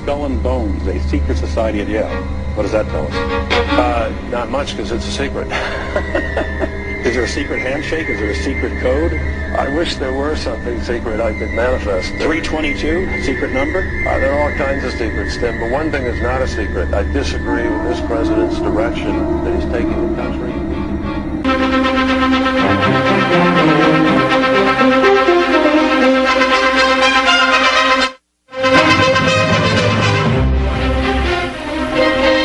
Skull&Bones, a secret society at Yale. What does that tell us? Not much, because it's a secret. Is there a secret handshake? Is there a secret code? I wish there were something secret I could manifest. 322, secret number? There are all kinds of secrets, Tim, but one thing is not a secret. I disagree with this president's direction that he's taking the country.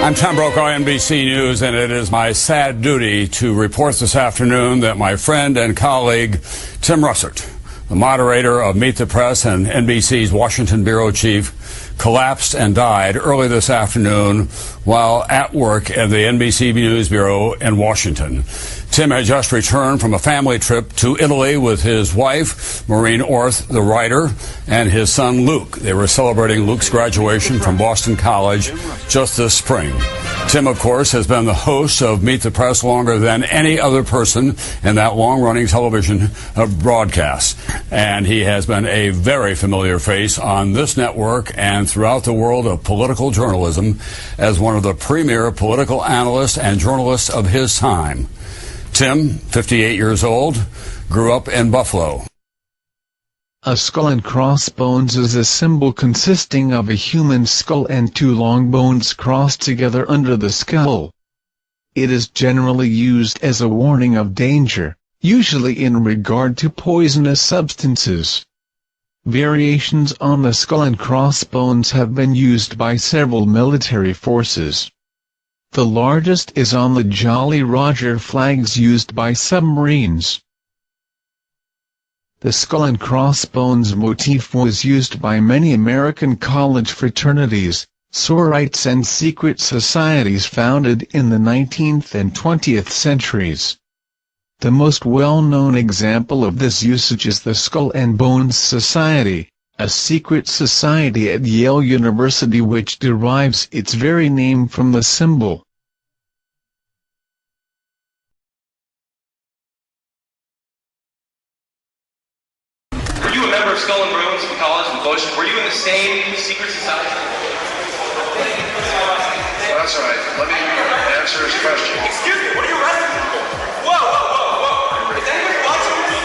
I'm Tom Brokaw, NBC News, and it is my sad duty to report this afternoon that my friend and colleague, Tim Russert, the moderator of Meet the Press and NBC's Washington bureau chief, collapsed and died early this afternoon while at work at the NBC News Bureau in Washington. Tim had just returned from a family trip to Italy with his wife, Maureen Orth, the writer, and his son, Luke. They were celebrating Luke's graduation from Boston College just this spring. Tim, of course, has been the host of Meet the Press longer than any other person in that long-running television broadcast. And he has been a very familiar face on this network and throughout the world of political journalism as one of the premier political analysts and journalists of his time. Tim, 58 years old, grew up in Buffalo. A skull and crossbones is a symbol consisting of a human skull and two long bones crossed together under the skull. It is generally used as a warning of danger, usually in regard to poisonous substances. Variations on the skull and crossbones have been used by several military forces. The largest is on the Jolly Roger flags used by submarines. The skull and crossbones motif was used by many American college fraternities, sororites and secret societies founded in the 19th and 20th centuries. The most well-known example of this usage is the Skull&Bones Society, a secret society at Yale University which derives its very name from the symbol. Were you a member of Skull&Bones from college in Bush? Were you in the same secret society? Well, that's all right. Let me answer his question. Excuse me, what are you writing? Whoa, whoa, whoa, whoa. Is anybody watching me?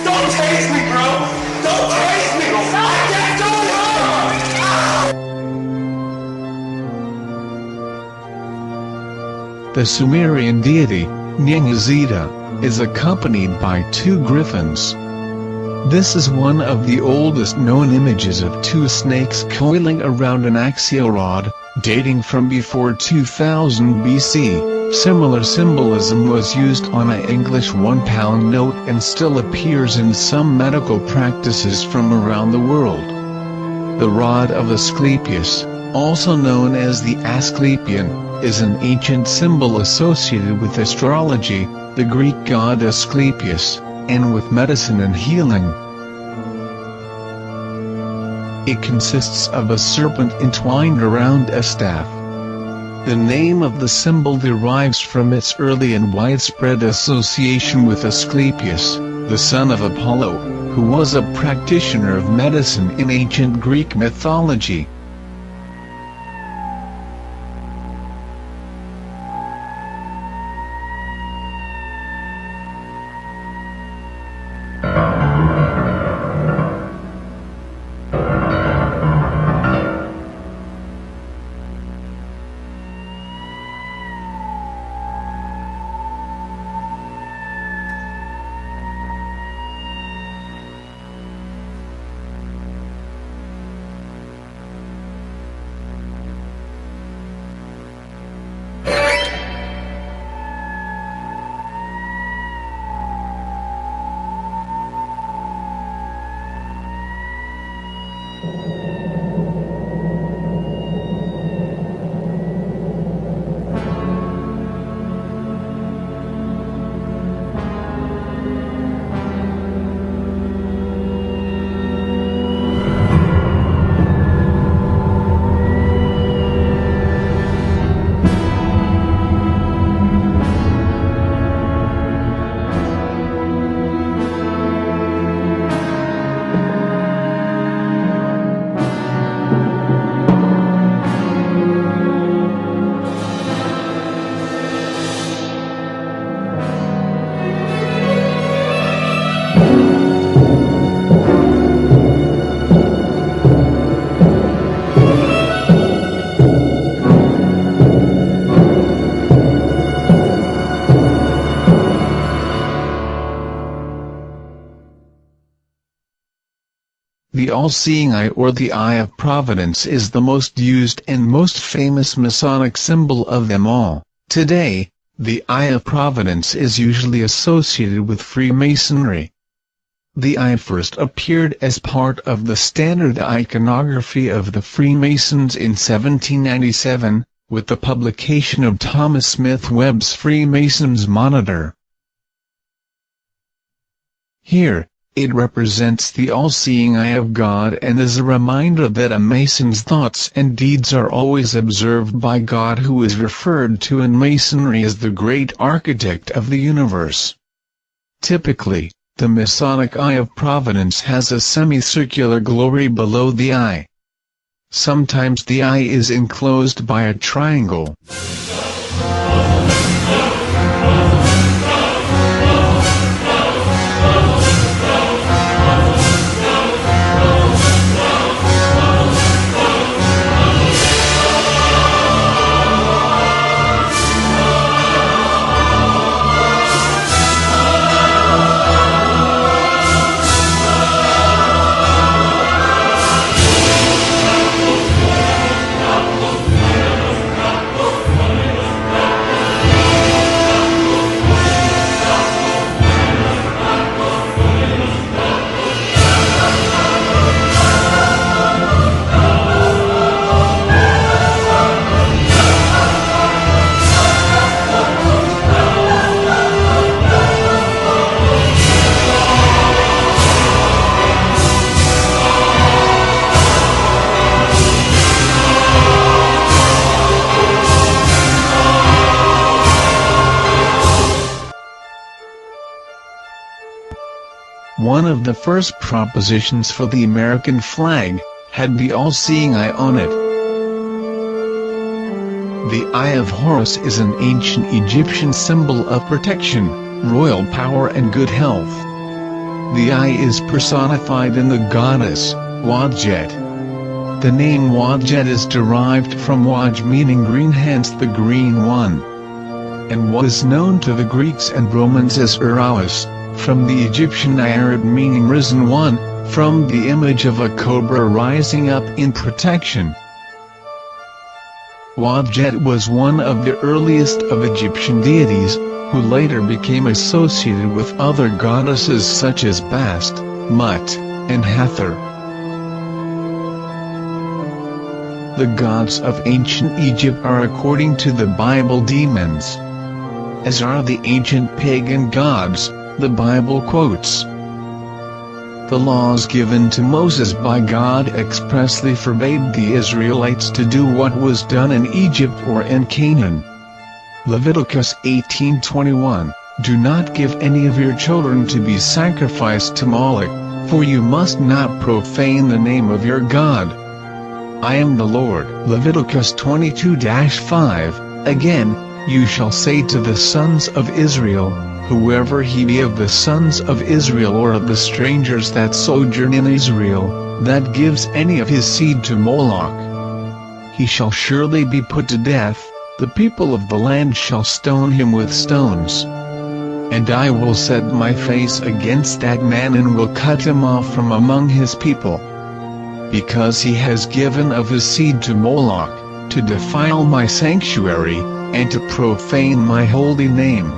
Don't taste me, bro! Don't taste me! I can't do it! The Sumerian deity, Nyangazita, is accompanied by two griffins. This is one of the oldest known images of two snakes coiling around an axial rod, dating from before 2000 BC. Similar symbolism was used on an English £1 note and still appears in some medical practices from around the world. The rod of Asclepius, also known as the Asclepian, is an ancient symbol associated with astrology, the Greek god Asclepius, and with medicine and healing. It consists of a serpent entwined around a staff. The name of the symbol derives from its early and widespread association with Asclepius, the son of Apollo, who was a practitioner of medicine in ancient Greek mythology. The all-seeing eye or the Eye of Providence is the most used and most famous Masonic symbol of them all. Today, the Eye of Providence is usually associated with Freemasonry. The eye first appeared as part of the standard iconography of the Freemasons in 1797, with the publication of Thomas Smith Webb's Freemason's Monitor. Here, it represents the all-seeing eye of God and is a reminder that a Mason's thoughts and deeds are always observed by God, who is referred to in Masonry as the great architect of the universe. Typically, the Masonic Eye of Providence has a semicircular glory below the eye. Sometimes the eye is enclosed by a triangle. One of the first propositions for the American flag had the all-seeing eye on it. The Eye of Horus is an ancient Egyptian symbol of protection, royal power and good health. The eye is personified in the goddess, Wadjet. The name Wadjet is derived from Waj, meaning green, hence the green one, and was known to the Greeks and Romans as Uraus, from the Egyptian Arab meaning risen one, from the image of a cobra rising up in protection. Wadjet was one of the earliest of Egyptian deities, who later became associated with other goddesses such as Bast, Mut, and Hathor. The gods of ancient Egypt are, according to the Bible, demons, as are the ancient pagan gods. The Bible quotes, "The laws given to Moses by God expressly forbade the Israelites to do what was done in Egypt or in Canaan." Leviticus 18:21, "Do not give any of your children to be sacrificed to Moloch, for you must not profane the name of your God. I am the Lord." Leviticus 22-5, again, "You shall say to the sons of Israel, whoever he be of the sons of Israel or of the strangers that sojourn in Israel, that gives any of his seed to Moloch, he shall surely be put to death, the people of the land shall stone him with stones. And I will set my face against that man and will cut him off from among his people, because he has given of his seed to Moloch, to defile my sanctuary, and to profane my holy name.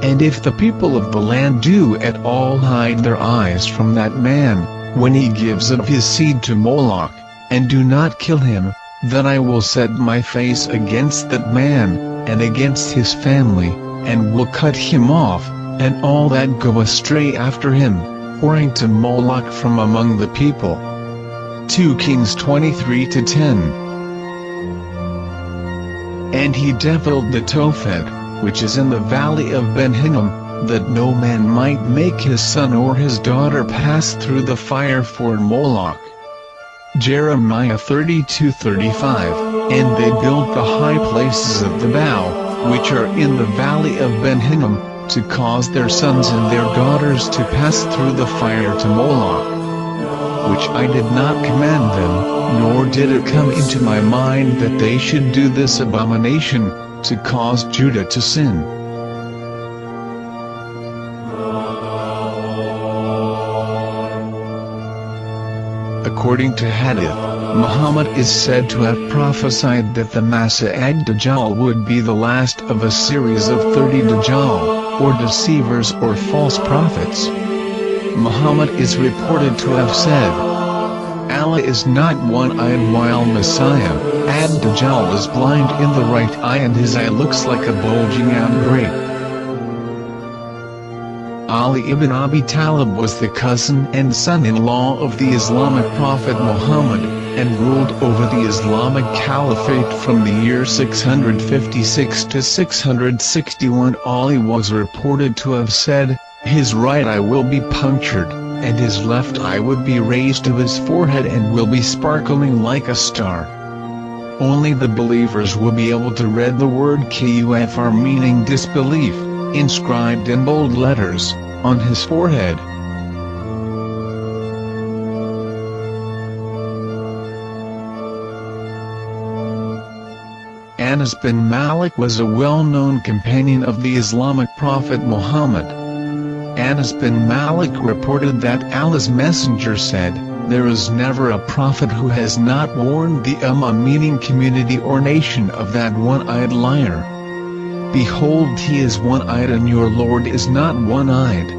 And if the people of the land do at all hide their eyes from that man, when he gives of his seed to Moloch, and do not kill him, then I will set my face against that man, and against his family, and will cut him off, and all that go astray after him, whoring to Moloch from among the people. 2 Kings 23-10. And he defiled the Tophet, which is in the valley of Ben Hinnom, that no man might make his son or his daughter pass through the fire for Moloch. Jeremiah 32:35. And they built the high places of the bow, which are in the valley of Ben Hinnom, to cause their sons and their daughters to pass through the fire to Moloch, which I did not command them, nor did it come into my mind that they should do this abomination, to cause Judah to sin. According to Hadith, Muhammad is said to have prophesied that the Masih Dajjal would be the last of a series of 30 Dajjal, or deceivers or false prophets. Muhammad is reported to have said, Allah is not one-eyed while Messiah, Ad-Dajjal is blind in the right eye and his eye looks like a bulging out grape. Ali ibn Abi Talib was the cousin and son-in-law of the Islamic prophet Muhammad, and ruled over the Islamic Caliphate from the year 656 to 661. Ali was reported to have said, his right eye will be punctured, and his left eye would be raised to his forehead and will be sparkling like a star. Only the believers will be able to read the word kufr, meaning disbelief, inscribed in bold letters, on his forehead. Anas bin Malik was a well-known companion of the Islamic prophet Muhammad. Anas bin Malik reported that Allah's messenger said, there is never a prophet who has not warned the ummah, meaning community or nation, of that one-eyed liar. Behold, he is one-eyed and your Lord is not one-eyed.